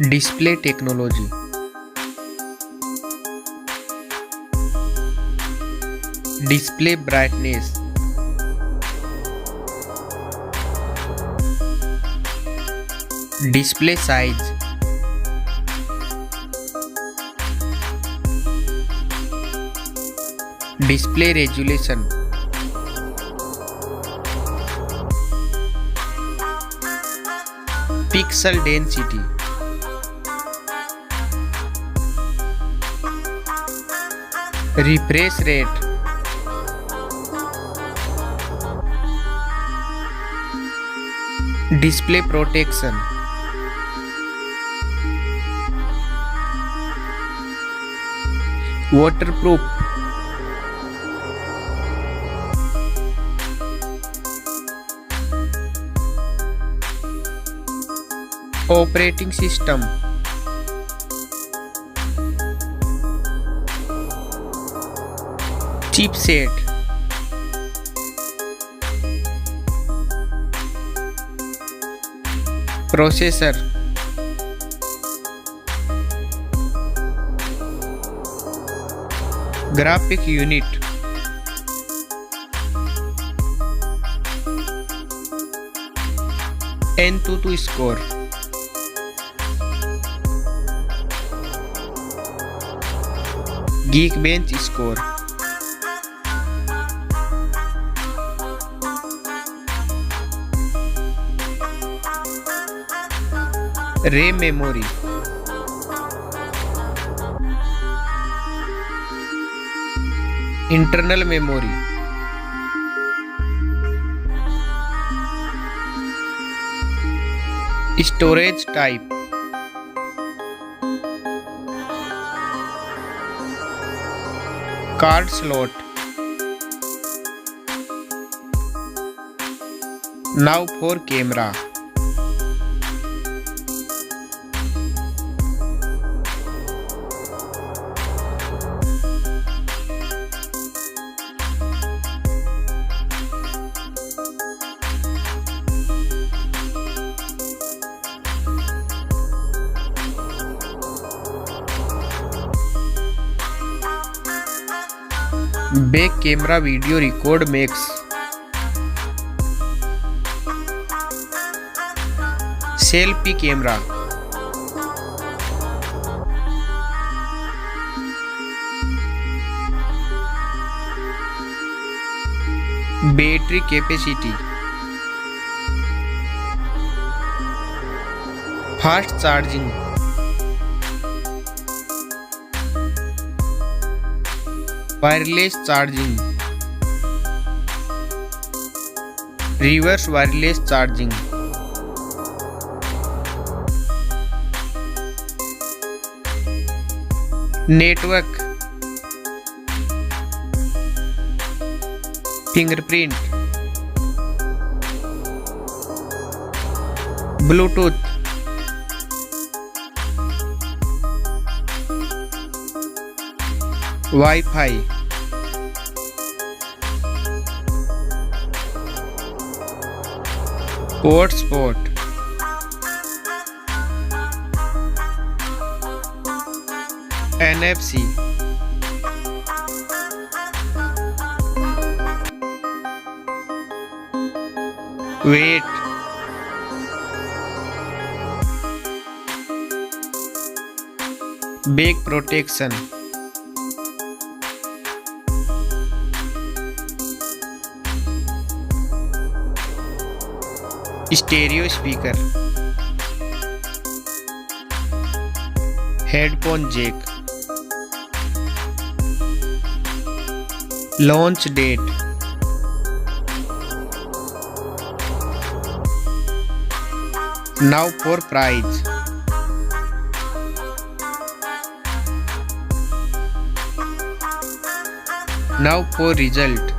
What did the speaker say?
Display technology. Display brightness. Display size. Display resolution. Pixel density. Refresh rate. Display protection. Waterproof. Operating system. Chipset. Processor. Graphic unit. N22 score. Geekbench score. RAM memory. Internal memory. Storage type. Card slot. Now for camera. Back camera video record makes. Selfie camera. Battery capacity. Fast charging. Wireless charging. Reverse wireless charging. Network. Fingerprint. Bluetooth. Wi-Fi. Hotspot. NFC. Weight. Back protection. Stereo speaker. Headphone jack. Launch date. Now for price. Now for result.